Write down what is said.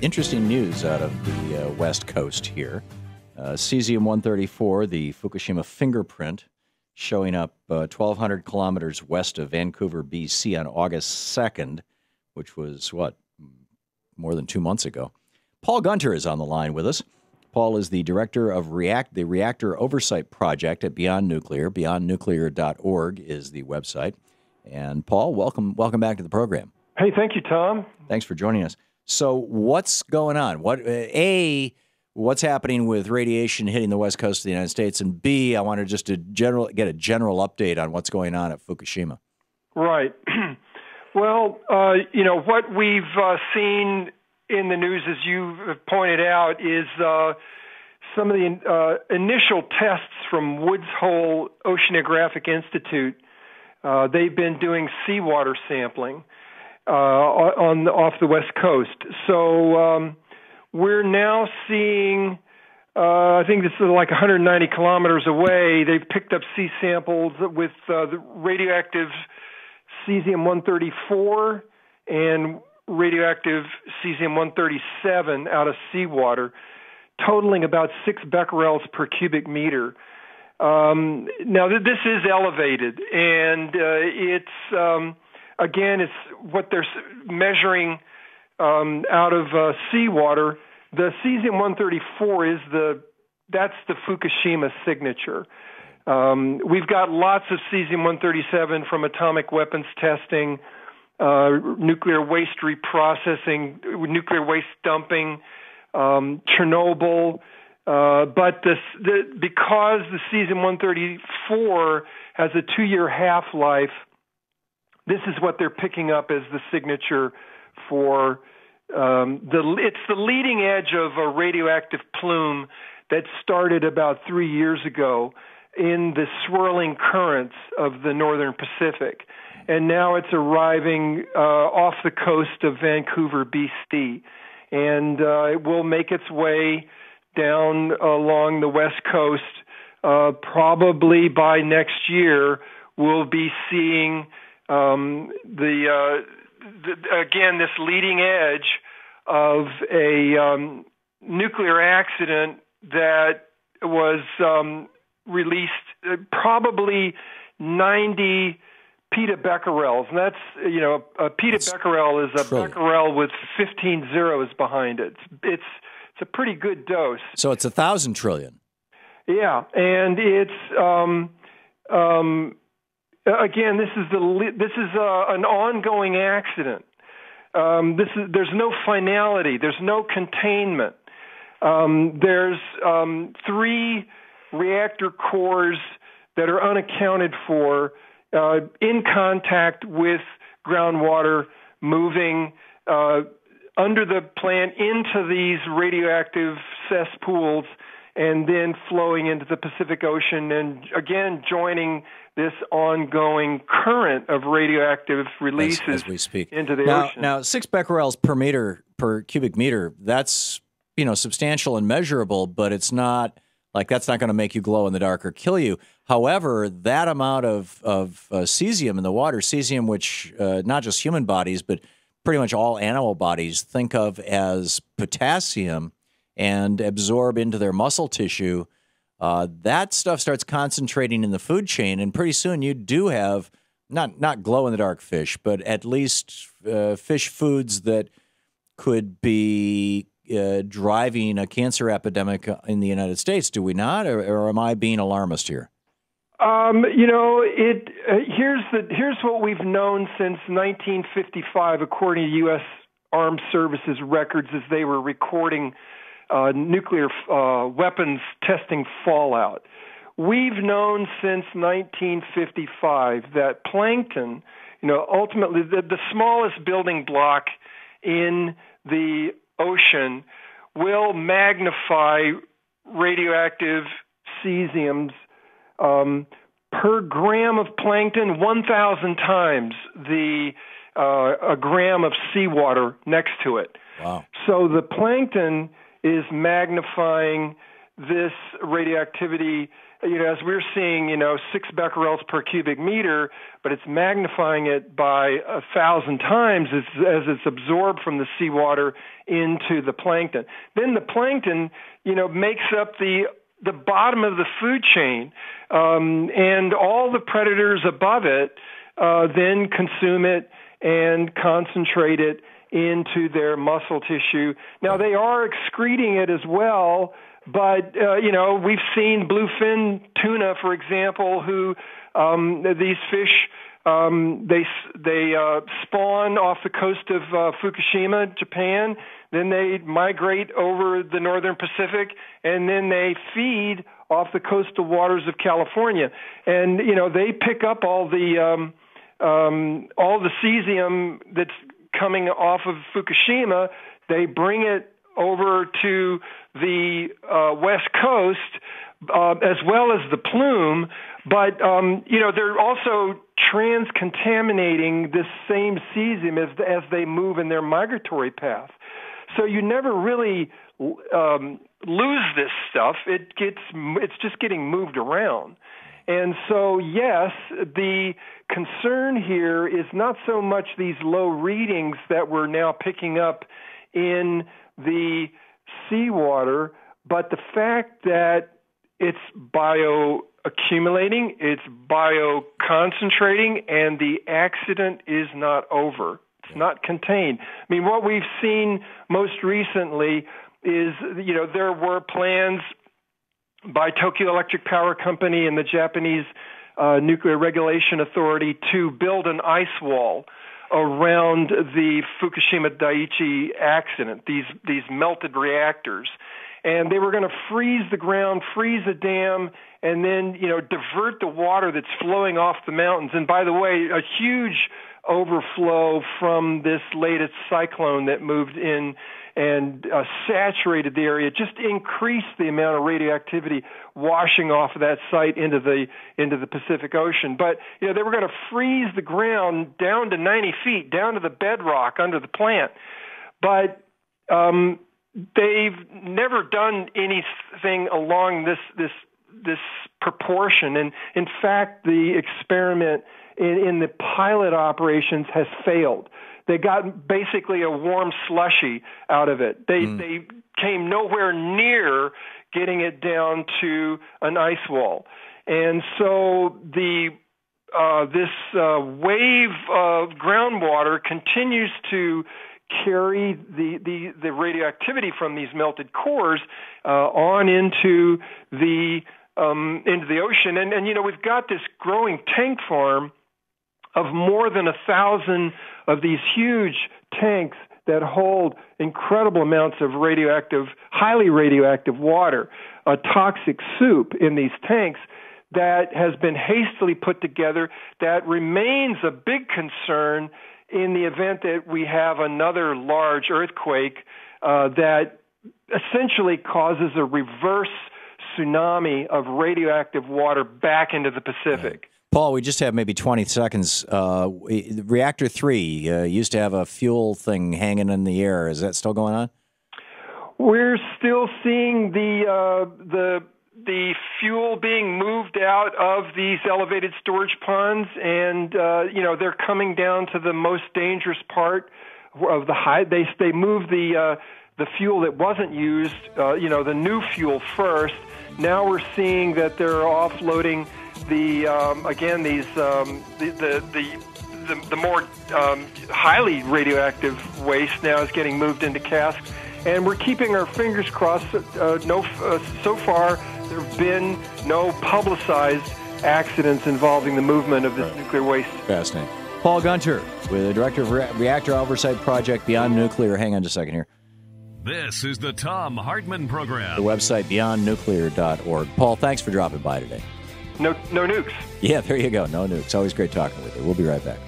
interesting news out of the West Coast here. Cesium-134, the Fukushima fingerprint, showing up 1,200 kilometers west of Vancouver, BC on August 2nd, which was, more than 2 months ago. Paul Gunter is on the line with us. Paul is the director of the Reactor Oversight Project at Beyond Nuclear. BeyondNuclear.org is the website. And Paul, welcome back to the program. Hey, thank you, Tom. Thanks for joining us. So what's going on? What's happening with radiation hitting the west coast of the United States? And B, I wanted just to get a general update on what's going on at Fukushima. Right. Well, what we've seen in the news, as you pointed out, is some of the initial tests from Woods Hole Oceanographic Institute. They've been doing seawater sampling off the west coast. So we're now seeing, I think this is like 190 kilometers away, they've picked up sea samples with the radioactive cesium-134 and radioactive cesium-137 out of seawater, totaling about 6 becquerels per cubic meter. Now, this is elevated, and it's what they're measuring out of seawater. The cesium-134 that's the Fukushima signature. We've got lots of cesium-137 from atomic weapons testing, nuclear waste reprocessing, nuclear waste dumping, Chernobyl. But because the cesium-134 has a 2-year half-life, this is what they're picking up as the signature for it's the leading edge of a radioactive plume that started about 3 years ago in the swirling currents of the northern Pacific. And now it's arriving off the coast of Vancouver, BC. And it will make its way down along the west coast. Probably by next year, we'll be seeing again, this leading edge of a nuclear accident that was released probably 90 petabecquerels. And that's, a petabecquerel is a becquerel with 15 zeros behind it. It's a pretty good dose. So it's 1,000 trillion. Yeah, and it's again, this is an ongoing accident. There's no finality. There's no containment. There's 3 reactor cores that are unaccounted for in contact with groundwater moving under the plant into these radioactive cesspools and then flowing into the Pacific Ocean and, again, joining this ongoing current of radioactive releases as we speak into the ocean. Now, 6 becquerels per cubic meter, that's, substantial and measurable, but it's not like that's not going to make you glow in the dark or kill you. However, that amount of cesium in the water, cesium which not just human bodies, but pretty much all animal bodies think of as potassium and absorb into their muscle tissue, that stuff starts concentrating in the food chain, and pretty soon you do have not glow-in-the-dark fish, but at least fish foods that could be driving a cancer epidemic in the United States. Do we not, or am I being alarmist here? Here's what we've known since 1955, according to U.S. Armed Services records, as they were recording nuclear weapons testing fallout. We've known since 1955 that plankton, ultimately the smallest building block in the ocean, will magnify radioactive cesiums per gram of plankton 1,000 times a gram of seawater next to it. Wow. So the plankton is magnifying this radioactivity, as we're seeing, 6 becquerels per cubic meter, but it's magnifying it by 1,000 times as it's absorbed from the seawater into the plankton. Then the plankton, makes up the bottom of the food chain, and all the predators above it then consume it and concentrate it into their muscle tissue. Now, they are excreting it as well, but, we've seen bluefin tuna, for example, who these fish, they spawn off the coast of Fukushima, Japan. Then they migrate over the northern Pacific, and then they feed off the coastal waters of California. And, they pick up all the cesium that's coming off of Fukushima. They bring it over to the West Coast, as well as the plume, but they're also trans-contaminating this same cesium as they move in their migratory path. So you never really lose this stuff. It's just getting moved around. And so, yes, the concern here is not so much these low readings that we're now picking up in the seawater, but the fact that it's bioaccumulating, it's bioconcentrating, and the accident is not over. It's not contained. I mean, what we've seen most recently is, there were plans by Tokyo Electric Power Company and the Japanese Nuclear Regulation Authority to build an ice wall around the Fukushima Daiichi accident, these melted reactors. And they were going to freeze the ground, freeze a dam, and then, divert the water that's flowing off the mountains. And by the way, a huge overflow from this latest cyclone that moved in and saturated the area, just increased the amount of radioactivity washing off of that site into the Pacific Ocean. But they were going to freeze the ground down to 90 feet, down to the bedrock under the plant. But they've never done anything along this proportion. And in fact, the experiment in the pilot operations has failed. They got basically a warm slushy out of it. They came nowhere near getting it down to an ice wall. And so this wave of groundwater continues to carry the radioactivity from these melted cores on into the ocean. And we've got this growing tank farm of more than 1,000 of these huge tanks that hold incredible amounts of highly radioactive water, a toxic soup in these tanks that has been hastily put together that remains a big concern in the event that we have another large earthquake that essentially causes a reverse tsunami of radioactive water back into the Pacific. Paul, we just have maybe 20 seconds. Reactor 3 used to have a fuel thing hanging in the air. Is that still going on? We're still seeing the fuel being moved out of these elevated storage ponds, and they're coming down to the most dangerous part of the high. They move the fuel that wasn't used, the new fuel first. Now we're seeing that they're offloading the more highly radioactive waste now is getting moved into casks, and we're keeping our fingers crossed. So far, there have been no publicized accidents involving the movement of this nuclear waste. Fascinating. Paul Gunter, with the Director of Reactor Oversight Project Beyond Nuclear. Hang on just a second here. This is the Thom Hartmann Program. The website, beyondnuclear.org. Paul, thanks for dropping by today. No nukes. Yeah, there you go. No nukes. Always great talking with you. We'll be right back.